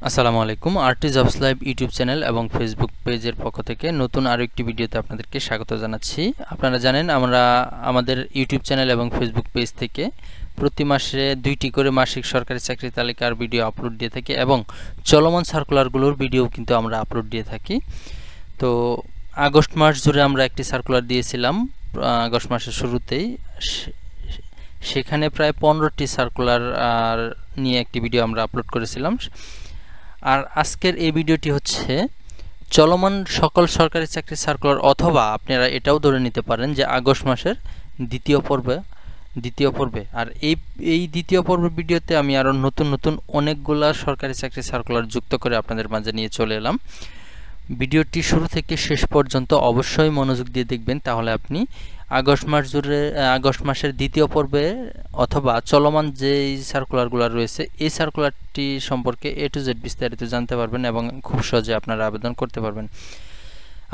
আসসালামু আলাইকুম। RT jobs live YouTube channel এবং ফেসবুক পেজের পক্ষ থেকে নতুন আরও একটি ভিডিওতে আপনাদেরকে স্বাগত জানাচ্ছি। আপনারা জানেন আমরা আমাদের ইউটিউব চ্যানেল এবং ফেসবুক পেজ থেকে প্রতি মাসে 2টি করে মাসিক সরকারি চাকরি তালিকার ভিডিও আপলোড দিয়ে থাকি এবং চলমান সার্কুলারগুলোর ভিডিও কিন্তু আমরা আপলোড দিয়ে থাকি। তো আগস্ট মাস জুড়ে আমরা একটি সার্কুলার দিয়েছিলাম আগস্ট মাসের শুরুতেই। সেখানে প্রায় 15টি সার্কুলার নিয়ে একটি ভিডিও আমরা আপলোড করেছিলাম। আর আজকের এই ভিডিওটি হচ্ছে চলমান সকল সরকারি চাকরির সার্কুলার, অথবা আপনারা এটাও ধরে নিতে পারেন যে আগস্ট মাসের দ্বিতীয় পর্বে। আর এই দ্বিতীয় পর্বের ভিডিওতে আমি আরও নতুন অনেকগুলা সরকারি চাকরির সার্কুলার যুক্ত করে আপনাদের মাঝে নিয়ে চলে এলাম। ভিডিওটি শুরু থেকে শেষ পর্যন্ত অবশ্যই মনোযোগ দিয়ে দেখবেন, তাহলে আপনি আগস্ট মাসের দ্বিতীয় পর্বে অথবা চলমান যে সার্কুলারগুলো রয়েছে এই সার্কুলারটি সম্পর্কে A to Z বিস্তারিত জানতে পারবেন এবং খুব সহজে আপনারা আবেদন করতে পারবেন।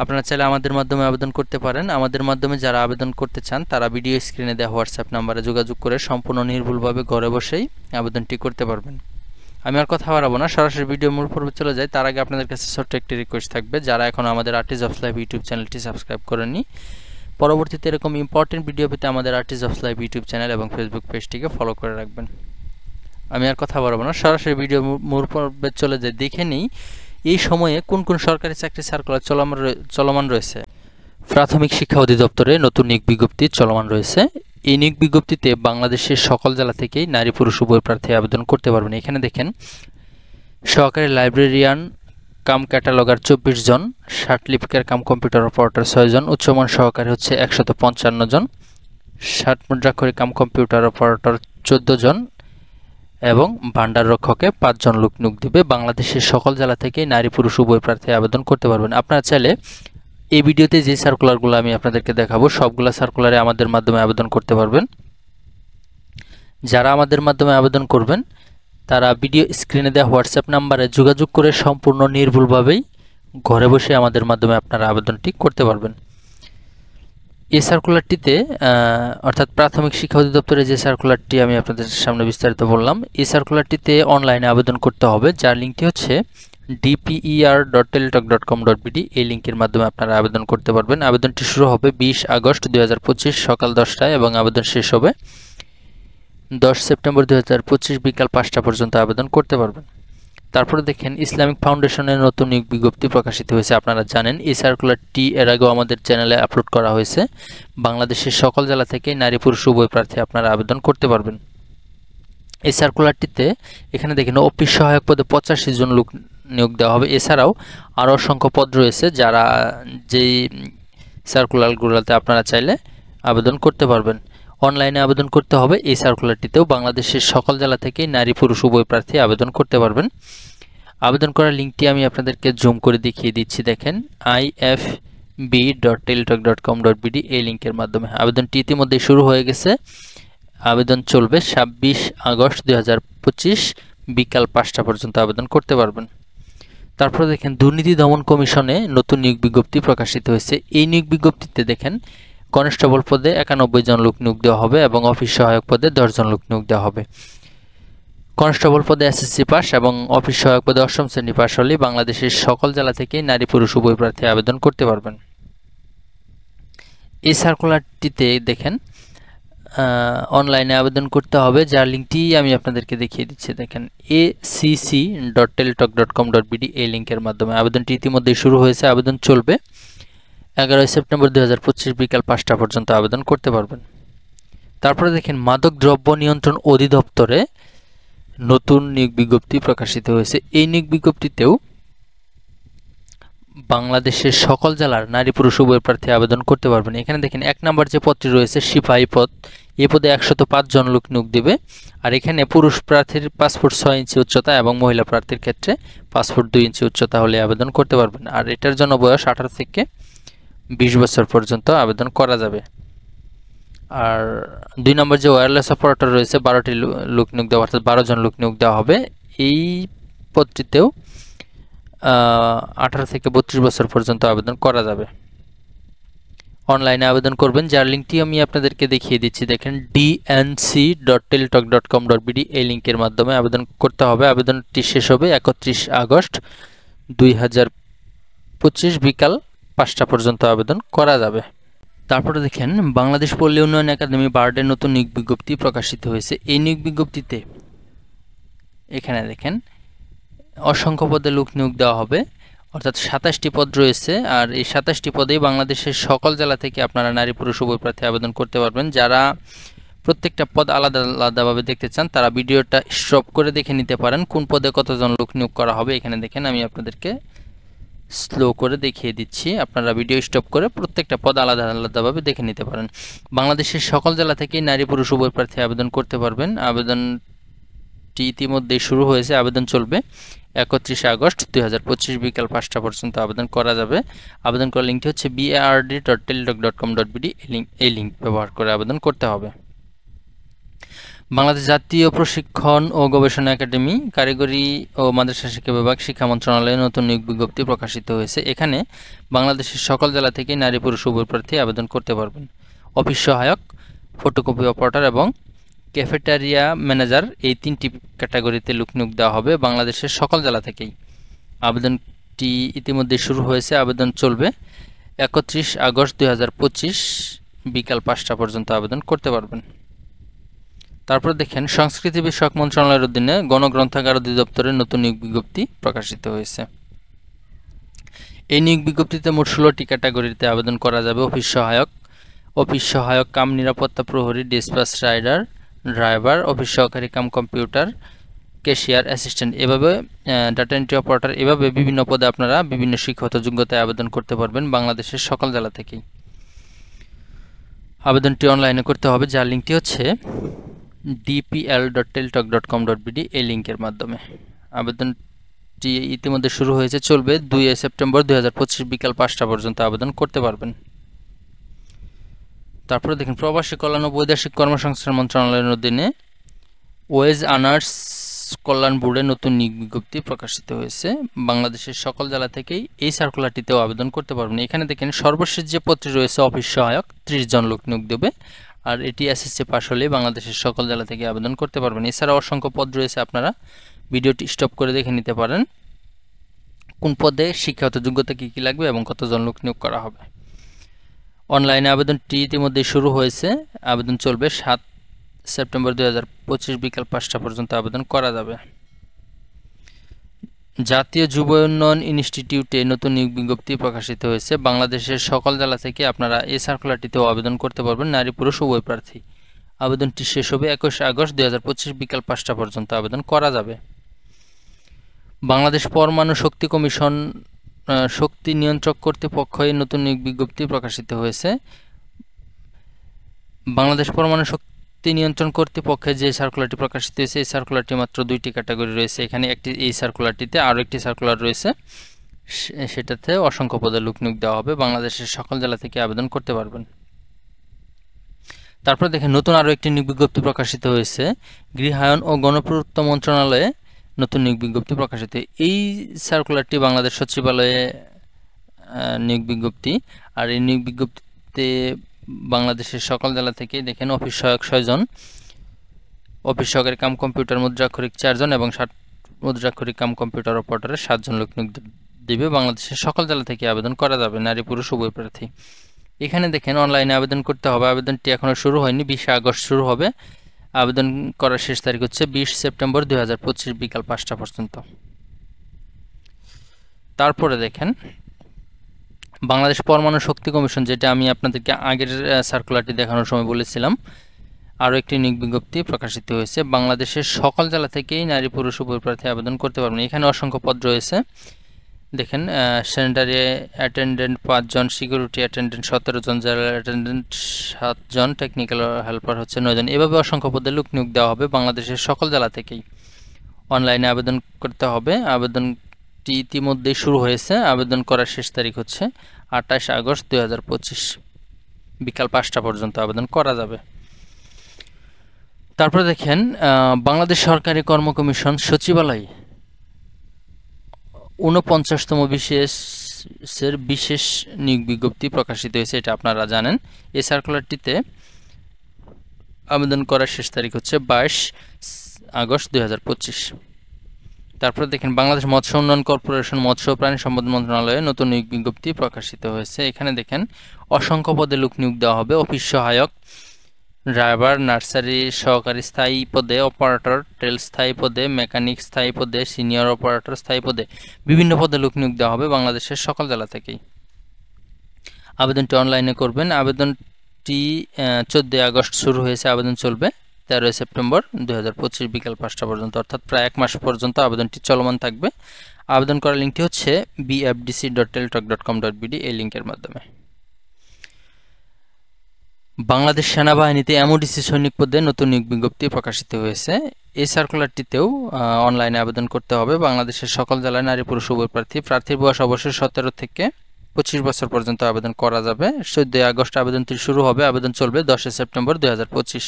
আপনারা চাইলে আমাদের মাধ্যমে আবেদন করতে পারেন। আমাদের মাধ্যমে যারা আবেদন করতে চান তারা ভিডিও স্ক্রিনে দেওয়া হোয়াটসঅ্যাপ নাম্বারে যোগাযোগ করে সম্পূর্ণ নির্ভুলভাবে ঘরে বসেই আবেদনটি করতে পারবেন। আমি আর কথা বাড়াবো না, সরাসরি ভিডিও মূল পর্বে চলে যাই। তার আগে আপনাদের কাছে ছোট্ট একটি রিকোয়েস্ট থাকবে, যারা এখন আমাদের আরটি জবস লাইভ ইউটিউব চ্যানেলটি সাবস্ক্রাইব করেননি, পরবর্তীতে এরকম ইম্পর্টেন্ট ভিডিও পেতে আমাদের RT jobs live YouTube channel এবং ফেসবুক পেজটিকে ফলো করে রাখবেন। আমি আর কথা বাড়াবো না, সরাসরি ভিডিও মূল পর্বে চলে যাই। দেখে নিই এই সময়ে কোন কোন সরকারি চাকরি সার্কুলার চলমান রয়েছে। প্রাথমিক শিক্ষা অধিদপ্তরে নতুন নিয়োগ বিজ্ঞপ্তি চলমান রয়েছে। এই নিয়োগ বিজ্ঞপ্তিতে বাংলাদেশের সকল জেলা থেকেই নারী পুরুষ উভয় প্রার্থী আবেদন করতে পারবেন। এখানে দেখেন সহকারী লাইব্রেরিয়ান কাম ক্যাটালগার 24 জন, ষাটলিপিকার কাম কম্পিউটার অপারেটর 6 জন, উচ্চমান সহকারী হচ্ছে 155 জন, ষাট মুদ্রাক্ষরী কাম কম্পিউটার অপারেটর 14 জন এবং ভান্ডার রক্ষকে 5 জন লোক নিয়োগ দিবে। বাংলাদেশের সকল জেলা থেকেই নারী পুরুষ উভয় প্রার্থী আবেদন করতে পারবেন। আপনারা চাইলে এই ভিডিওতে যে সার্কুলারগুলো আমি আপনাদেরকে দেখাবো সবগুলো সার্কুলারে আমাদের মাধ্যমে আবেদন করতে পারবেন। যারা আমাদের মাধ্যমে আবেদন করবেন তারা ভিডিও স্ক্রিনে দেওয়া হোয়াটসঅ্যাপ নাম্বারে যোগাযোগ করে সম্পূর্ণ নির্ভুলভাবেই ঘরে বসে আমাদের মাধ্যমে আপনারা আবেদনটি করতে পারবেন। এই সার্কুলারটিতে অর্থাৎ প্রাথমিক শিক্ষা অধিদপ্তরে যে সার্কুলারটি আমি আপনাদের সামনে বিস্তারিত বললাম, এই সার্কুলারটিতে অনলাইনে আবেদন করতে হবে, যার লিঙ্কটি হচ্ছে dper.teletalk.com.bd। এই লিঙ্কের মাধ্যমে আপনারা আবেদন করতে পারবেন। আবেদনটি শুরু হবে 20 আগস্ট 2025 সকাল 10টায় এবং আবেদন শেষ হবে 10 সেপ্টেম্বর 2025 বিকাল 5টা পর্যন্ত আবেদন করতে পারবেন। তারপরে দেখেন ইসলামিক ফাউন্ডেশনের নতুন নিয়োগ বিজ্ঞপ্তি প্রকাশিত হয়েছে। আপনারা জানেন এই সার্কুলারটি এর আগেও আমাদের চ্যানেলে আপলোড করা হয়েছে। বাংলাদেশের সকল জেলা থেকে নারী পুরুষ উভয় প্রার্থী আপনারা আবেদন করতে পারবেন। এই সার্কুলারটিতে এখানে দেখেন অফিস সহায়ক পদে 85 জন লোক নিয়োগ দেওয়া হবে। এছাড়াও আরও অসংখ্য পদ রয়েছে, যারা যেই সার্কুলারগুলোতে আপনারা চাইলে আবেদন করতে পারবেন। অনলাইনে আবেদন করতে হবে। এই সার্কুলারটিতেও বাংলাদেশের সকল জেলা থেকে নারী পুরুষ উভয় প্রার্থী আবেদন করতে পারবেন। আবেদন করার লিঙ্কটি আমি আপনাদেরকে জুম করে দেখিয়ে দিচ্ছি। দেখেন ifb.teletalk.com.bd এই লিঙ্কের মাধ্যমে আবেদনটি ইতিমধ্যেই শুরু হয়ে গেছে। আবেদন চলবে 26 আগস্ট 2025 বিকাল 5টা পর্যন্ত আবেদন করতে পারবেন। তারপরে দেখেন দুর্নীতি দমন কমিশনে নতুন নিয়োগ বিজ্ঞপ্তি প্রকাশিত হয়েছে। এই নিয়োগ বিজ্ঞপ্তিতে দেখেন কনস্টেবল পদে 91 জন লোক নিয়োগ দেওয়া হবে এবং অফিস সহায়ক পদে 10 জন লোক নিয়োগ দেওয়া হবে। কনস্টেবল পদে এসএসসি পাস এবং অফিস সহায়ক পদে 8ম শ্রেণী পাস হলে বাংলাদেশের সকল জেলা থেকেই নারী পুরুষ উভয় প্রার্থী আবেদন করতে পারবেন। এই সার্কুলারটিতে দেখেন অনলাইনে আবেদন করতে হবে, যার লিঙ্কটি আমি আপনাদেরকে দেখিয়ে দিচ্ছি। দেখেন acc.teletalk.com.bd এই লিঙ্কের মাধ্যমে আবেদনটি ইতিমধ্যেই শুরু হয়েছে। আবেদন চলবে 11 সেপ্টেম্বর 2025 বিকাল 5টা পর্যন্ত আবেদন করতে পারবেন। তারপরে দেখেন মাদক দ্রব্য নিয়ন্ত্রণ অধিদপ্তরে নতুন নিয়োগ বিজ্ঞপ্তি প্রকাশিত হয়েছে। এই নিয়োগ বিজ্ঞপ্তিতেও বাংলাদেশের সকল জেলার নারী পুরুষ উভয় প্রার্থী আবেদন করতে পারবেন। এখানে দেখেন 1 নম্বর যে পদটি রয়েছে সিপাহী পদ, এই পদে 105 জন লোক নিয়োগ দেবে। আর এখানে পুরুষ প্রার্থীর পাসপোর্ট 6 ইঞ্চি উচ্চতা এবং মহিলা প্রার্থীর ক্ষেত্রে পাসপোর্ট 2 ইঞ্চি উচ্চতা হলে আবেদন করতে পারবেন। আর এটার জন্য বয়স 18 থেকে 20 বছর পর্যন্ত আবেদন করা যাবে। আর 2 নম্বর যে ওয়্যারলেস অপারেটর রয়েছে 12টি লোক নিয়োগ দেওয়া, অর্থাৎ 12 জন লোক নিয়োগ দেওয়া হবে। এই পদটিতেও 18 থেকে 32 বছর পর্যন্ত আবেদন করা যাবে। অনলাইনে আবেদন করবেন, যার লিঙ্কটি আমি আপনাদেরকে দেখিয়ে দিচ্ছি। দেখেন dnc.teletalk.com.bd এই লিঙ্কের মাধ্যমে আবেদন করতে হবে। আবেদনটি শেষ হবে 31 আগস্ট 2025 বিকাল 5টা পর্যন্ত আবেদন করা যাবে। তারপরে দেখেন বাংলাদেশ পল্লী উন্নয়ন একাডেমি বার্ডের নতুন নিয়োগ বিজ্ঞপ্তি প্রকাশিত হয়েছে। এই নিয়োগ বিজ্ঞপ্তিতে এখানে দেখেন অসংখ্য পদে লোক নিয়োগ দেওয়া হবে, অর্থাৎ 27টি পদ রয়েছে। আর এই 27টি পদেই বাংলাদেশের সকল জেলা থেকে আপনারা নারী পুরুষ উভয় প্রার্থী আবেদন করতে পারবেন। যারা প্রত্যেকটা পদ আলাদা আলাদাভাবে দেখতে চান তারা ভিডিওটা স্টপ করে দেখে নিতে পারেন কোন পদে কতজন লোক নিয়োগ করা হবে। এখানে দেখেন আমি আপনাদেরকে স্লো করে দেখিয়ে দিচ্ছি, আপনারা ভিডিও স্টপ করে প্রত্যেকটা পদ আলাদা আলাদাভাবে দেখে নিতে পারেন। বাংলাদেশের সকল জেলা থেকেই নারী পুরুষ উভয় প্রার্থী আবেদন করতে পারবেন। আবেদনটি ইতিমধ্যেই শুরু হয়েছে, আবেদন চলবে 31 আগস্ট 2025 বিকাল 5টা পর্যন্ত আবেদন করা যাবে। আবেদন করার লিঙ্কটি হচ্ছে bard.teletalk.com.bd এই লিঙ্ক ব্যবহার করে আবেদন করতে হবে। বাংলাদেশ জাতীয় প্রশিক্ষণ ও গবেষণা একাডেমি কারিগরি ও মাদ্রাসা শিক্ষা বিভাগ শিক্ষা মন্ত্রণালয়ে নতুন নিয়োগ বিজ্ঞপ্তি প্রকাশিত হয়েছে। এখানে বাংলাদেশের সকল জেলা থেকে নারী পুরুষ উভয় প্রার্থী আবেদন করতে পারবেন। অফিস সহায়ক, ফটোকপি অপারেটর এবং ক্যাফেটেরিয়া ম্যানেজার এই 3টি ক্যাটাগরিতে লোক নিয়োগ দেওয়া হবে বাংলাদেশের সকল জেলা থেকেই। আবেদনটি ইতিমধ্যে শুরু হয়েছে, আবেদন চলবে 31 আগস্ট 2025 বিকাল 5টা পর্যন্ত আবেদন করতে পারবেন। তারপর দেখেন সংস্কৃতি বিষয়ক মন্ত্রণালয়ের অধীনে গণগ্রন্থাগার অধিদপ্তরের নতুন নিয়োগ বিজ্ঞপ্তি প্রকাশিত হয়েছে। এই নিয়োগ বিজ্ঞপ্তিতে মোট 16টি ক্যাটাগরিতে আবেদন করা যাবে। অফিস সহায়ক কাম নিরাপত্তা প্রহরী, ডিসপ্যাচ রাইডার, ড্রাইভার, অফিস সহকারী কাম কম্পিউটার, ক্যাশিয়ার অ্যাসিস্ট্যান্ট, এভাবে ডাটা এন্ট্রি অপারেটর, এভাবে বিভিন্ন পদে আপনারা বিভিন্ন শিক্ষাগত যোগ্যতায় আবেদন করতে পারবেন বাংলাদেশের সকল জেলা থেকেই। আবেদনটি অনলাইনে করতে হবে, যার লিঙ্কটি হচ্ছে dpl.teletalk.com.bd এই লিঙ্কের মাধ্যমে। আবেদনটি ইতিমধ্যে শুরু হয়েছে, চলবে 2 সেপ্টেম্বর 2025 বিকাল 5টা পর্যন্ত আবেদন করতে পারবেন। তারপরে দেখেন প্রবাসী কল্যাণ ও বৈদেশিক কর্মসংস্থান মন্ত্রণালয়ের অধীনে ওয়েজ আর্নার্স কল্যাণ বোর্ডে নতুন নিয়োগ বিজ্ঞপ্তি প্রকাশিত হয়েছে। বাংলাদেশের সকল জেলা থেকেই এই সার্কুলারটিতেও আবেদন করতে পারবেন। এখানে দেখেন সর্বশেষ যে পদটি রয়েছে অফিস সহায়ক 30 জন লোক নিয়োগ দেবে, আর এটি এসএসসি পাস হলেই বাংলাদেশের সকল জেলা থেকে আবেদন করতে পারবেন। এছাড়া অসংখ্য পদ রয়েছে, আপনারা ভিডিওটি স্টপ করে দেখে নিতে পারেন কোন পদে শিক্ষাগত যোগ্যতা কী কী লাগবে এবং কতজন লোক নিয়োগ করা হবে। অনলাইনে আবেদনটি ইতিমধ্যে শুরু হয়েছে, আবেদন চলবে 7 সেপ্টেম্বর 2025 বিকাল 5টা পর্যন্ত আবেদন করা যাবে। জাতীয় যুব উন্নয়ন ইনস্টিটিউটে নতুন নিয়োগ বিজ্ঞপ্তি প্রকাশিত হয়েছে। বাংলাদেশের সকল জেলা থেকে আপনারা এই সার্কুলারটিতেও আবেদন করতে পারবেন, নারী পুরুষ উভয় প্রার্থী। আবেদনটি শেষ হবে 21 আগস্ট 2025 বিকাল 5টা পর্যন্ত আবেদন করা যাবে। বাংলাদেশ পরমাণু শক্তি কমিশন শক্তি নিয়ন্ত্রক কর্তৃপক্ষ এই নতুন নিয়োগ বিজ্ঞপ্তি প্রকাশিত হয়েছে। বাংলাদেশ পরমাণু শক্তি নিয়ন্ত্রণ কর্তৃপক্ষের যে সার্কুলারটি প্রকাশিত হয়েছে, এই সার্কুলারটি মাত্র 2টি ক্যাটাগরি রয়েছে। এখানে এই সার্কুলারটিতে আরও একটি সার্কুলার রয়েছে, সেটাতে অসংখ্য পদে লোক নিয়োগ দেওয়া হবে। বাংলাদেশের সকল জেলা থেকে আবেদন করতে পারবেন। তারপর দেখেন নতুন আরও একটি নিয়োগ বিজ্ঞপ্তি প্রকাশিত হয়েছে। গৃহায়ন ও গণপূর্ত মন্ত্রণালয়ে নতুন নিয়োগ বিজ্ঞপ্তি প্রকাশিত। এই সার্কুলারটি বাংলাদেশ সচিবালয়ে নিয়োগ বিজ্ঞপ্তি, আর এই নিয়োগ বিজ্ঞপ্তিতে বাংলাদেশের সকল জেলা থেকে দেখেন অফিস সহায়ক 6 জন, অফিস সহকারী কাম কম্পিউটার মুদ্রাক্ষরিক 4 জন এবং মুদ্রাক্ষরিক কাম কম্পিউটার অপারেটরের 7 জন লোক নিয়োগ দেবে। বাংলাদেশের সকল জেলা থেকে আবেদন করা যাবে, নারী পুরুষ উভয় প্রার্থী। এখানে দেখেন অনলাইনে আবেদন করতে হবে, আবেদনটি এখনও শুরু হয়নি, 20 আগস্ট শুরু হবে। আবেদন করার শেষ তারিখ হচ্ছে 20 সেপ্টেম্বর 2025 বিকাল 5টা পর্যন্ত। তারপরে দেখেন বাংলাদেশ পরমাণু শক্তি কমিশন, যেটা আমি আপনাদেরকে আগের সার্কুলারটি দেখানোর সময় বলেছিলাম, আরও একটি নিয়োগ বিজ্ঞপ্তি প্রকাশিত হয়েছে। বাংলাদেশের সকল জেলা থেকেই নারী পুরুষ উভয় প্রার্থী আবেদন করতে পারবেন। এখানে অসংখ্য পদ রয়েছে, দেখেন স্যানিটারি অ্যাটেন্ডেন্ট 5 জন, সিকিউরিটি অ্যাটেন্ডেন্ট 17 জন, জেনারেল অ্যাটেন্ডেন্ট 7 জন, টেকনিক্যাল হেল্পার হচ্ছে 9 জন। এভাবে অসংখ্য পদে লোক নিয়োগ দেওয়া হবে বাংলাদেশের সকল জেলা থেকেই। অনলাইনে আবেদন করতে হবে, আবেদনটি ইতিমধ্যেই শুরু হয়েছে, আবেদন করার শেষ তারিখ হচ্ছে 28 আগস্ট 2025 বিকাল 5টা পর্যন্ত আবেদন করা যাবে। তারপরে দেখেন বাংলাদেশ সরকারি কর্ম কমিশন সচিবালয় 49তম বিশেষ সার্ভিসের বিশেষ নিয়োগ বিজ্ঞপ্তি প্রকাশিত হয়েছে, এটা আপনারা জানেন। এই সার্কুলারটিতে আবেদন করার শেষ তারিখ হচ্ছে 22 আগস্ট 2025। তারপর দেখেন বাংলাদেশ মৎস্য উন্নয়ন কর্পোরেশন মৎস্য ও প্রাণী সম্পদ মন্ত্রণালয়ে নতুন নিয়োগ বিজ্ঞপ্তি প্রকাশিত হয়েছে। এখানে দেখেন অসংখ্য পদে লোক নিয়োগ দেওয়া হবে। অফিস সহায়ক, ড্রাইভার, নার্সারি সহকারী স্থায়ী পদে, অপারেটর, টেল স্থায়ী পদে, মেকানিক স্থায়ী পদে, সিনিয়র অপারেটর স্থায়ী পদে, বিভিন্ন পদে লোক নিয়োগ দেওয়া হবে বাংলাদেশের সকল জেলা থেকেই। আবেদনটি অনলাইনে করবেন। আবেদনটি 14 আগস্ট শুরু হয়েছে, আবেদন চলবে 13 সেপ্টেম্বর 2025 বিকাল 5টা পর্যন্ত, অর্থাৎ প্রায় 1 মাস পর্যন্ত আবেদনটি চলমান থাকবে। আবেদন করার লিঙ্কটি হচ্ছে bfdc.teltalk.com.bd এই লিঙ্কের মাধ্যমে। বাংলাদেশ সেনাবাহিনীতে এমওডিসি সৈনিক পদে নতুন নিয়োগ বিজ্ঞপ্তি প্রকাশিত হয়েছে। এই সার্কুলারটিতেও অনলাইনে আবেদন করতে হবে। বাংলাদেশের সকল জেলায় নারী পুরুষ উভয় প্রার্থীর বয়স অবশ্যই 17 থেকে 25 বছর পর্যন্ত আবেদন করা যাবে। 14 আগস্ট আবেদনটি শুরু হবে, আবেদন চলবে 10 সেপ্টেম্বর 2025।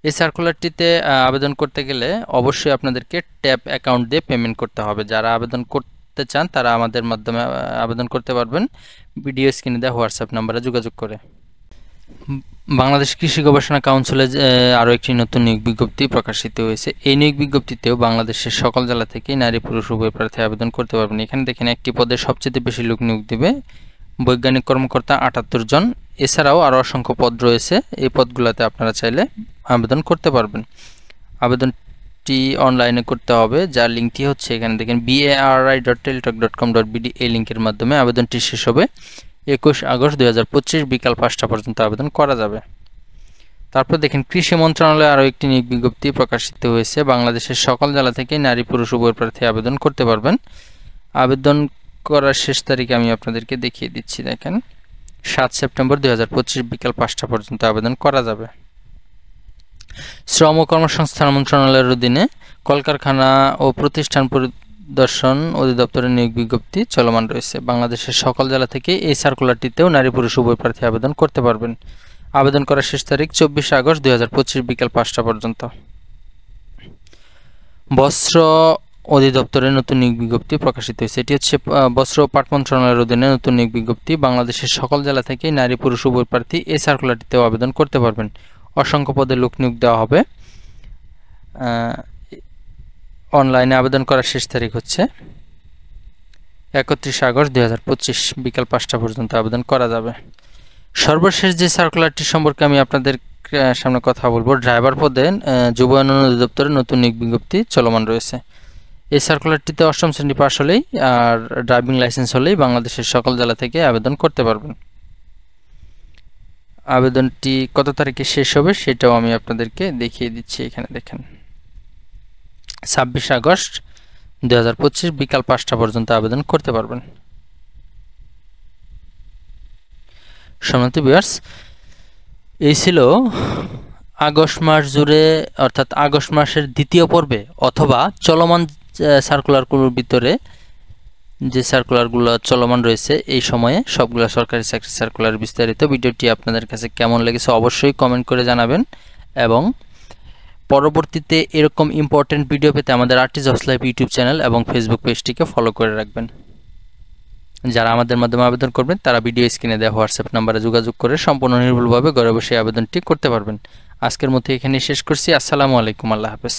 এই সার্কুলারটিতে আবেদন করতে গেলে অবশ্যই আপনাদেরকে ট্যাপ অ্যাকাউন্ট দিয়ে পেমেন্ট করতে হবে। যারা আবেদন করতে চান তারা আমাদের মাধ্যমে আবেদন করতে পারবেন, ভিডিও স্ক্রিনে দেওয়া হোয়াটসঅ্যাপ নাম্বারে যোগাযোগ করে। বাংলাদেশ কৃষি গবেষণা কাউন্সিলে আরও একটি নতুন নিয়োগ বিজ্ঞপ্তি প্রকাশিত হয়েছে। এই নিয়োগ বিজ্ঞপ্তিতেও বাংলাদেশের সকল জেলা থেকেই নারী পুরুষ উভয় প্রার্থী আবেদন করতে পারবেন। এখানে দেখেন একটি পদে সবচেয়ে বেশি লোক নিয়োগ দেবে, বৈজ্ঞানিক কর্মকর্তা 78 জন। এছাড়াও আরও অসংখ্য পদ রয়েছে, এই পদগুলোতে আপনারা চাইলে আবেদন করতে পারবেন। আবেদনটি অনলাইনে করতে হবে, যার লিঙ্কটি হচ্ছে এখানে দেখেন bari.teltalk.com.bd এই লিঙ্কের মাধ্যমে। আবেদনটি শেষ হবে 21 আগস্ট 2025 বিকাল 5টা পর্যন্ত আবেদন করা যাবে। তারপর দেখেন কৃষি মন্ত্রণালয়ে আরও একটি নিয়োগ বিজ্ঞপ্তি প্রকাশিত হয়েছে। বাংলাদেশের সকল জেলা থেকে নারী পুরুষ উভয় প্রার্থী আবেদন করতে পারবেন। আবেদন করার শেষ তারিখ আমি আপনাদেরকে দেখিয়ে দিচ্ছি, দেখেন 7 সেপ্টেম্বর 2025 বিকাল 5টা পর্যন্ত আবেদন করা যাবে। শ্রম ও কর্মসংস্থান মন্ত্রণালয়ের অধীনে কলকারখানা ও প্রতিষ্ঠান পরিদর্শন অধিদপ্তরের নিয়োগ বিজ্ঞপ্তি চলমান রয়েছে। বাংলাদেশের সকল জেলা থেকে এই সার্কুলারটিতেও নারী পুরুষ উভয় প্রার্থী আবেদন করতে পারবেন। আবেদন করার শেষ তারিখ 24 আগস্ট 2025 বিকাল 5টা পর্যন্ত। বস্ত্র অধিদপ্তরের নতুন নিয়োগ বিজ্ঞপ্তি প্রকাশিত হয়েছে। এটি হচ্ছে বস্ত্র ও পাট মন্ত্রণালয়ের অধীনে নতুন নিয়োগ বিজ্ঞপ্তি। বাংলাদেশের সকল জেলা থেকে নারী পুরুষ উভয় প্রার্থী এই সার্কুলারটিতেও আবেদন করতে পারবেন। অসংখ্য পদে লোক নিয়োগ দেওয়া হবে। অনলাইনে আবেদন করার শেষ তারিখ হচ্ছে 31 আগস্ট 2025 বিকাল 5টা পর্যন্ত আবেদন করা যাবে। সর্বশেষ যে সার্কুলারটি সম্পর্কে আমি আপনাদের সামনে কথা বলবো, ড্রাইভার পদে যুব উন্নয়ন অধিদপ্তরের নতুন নিয়োগ বিজ্ঞপ্তি চলমান রয়েছে। এই সার্কুলারটিতে 8ম শ্রেণী পাস হলেই আর ড্রাইভিং লাইসেন্স হলেই বাংলাদেশের সকল জেলা থেকে আবেদন করতে পারবেন। আবেদনটি কত তারিখে শেষ হবে সেটাও আমি আপনাদেরকে দেখিয়ে দিচ্ছি, এখানে দেখেন 26 আগস্ট 2025 বিকাল 5টা পর্যন্ত আবেদন করতে পারবেন। সম্মানিত ভিউয়ার্স, এই ছিল আগস্ট মাস জুড়ে, অর্থাৎ আগস্ট মাসের দ্বিতীয় পর্বে অথবা চলমান সার্কুলারগুলোর ভিতরে যে সার্কুলারগুলো চলমান রয়েছে এই সময়ে সবগুলো সরকারি চাকরি সার্কুলার বিস্তারিত। ভিডিওটি আপনাদের কাছে কেমন লেগেছে অবশ্যই কমেন্ট করে জানাবেন, এবং পরবর্তীতে এরকম ইম্পর্টেন্ট ভিডিও পেতে আমাদের RT jobs live YouTube channel এবং ফেসবুক পেজটিকে ফলো করে রাখবেন। যারা আমাদের মাধ্যমে আবেদন করবেন তারা ভিডিও স্ক্রিনে দেওয়া হোয়াটসঅ্যাপ নাম্বারে যোগাযোগ করে সম্পূর্ণ নির্ভুলভাবে ঘরে বসে আবেদনটি করতে পারবেন। আজকের মতো এখানেই শেষ করছি। আসসালামু আলাইকুম, আল্লাহ হাফেজ।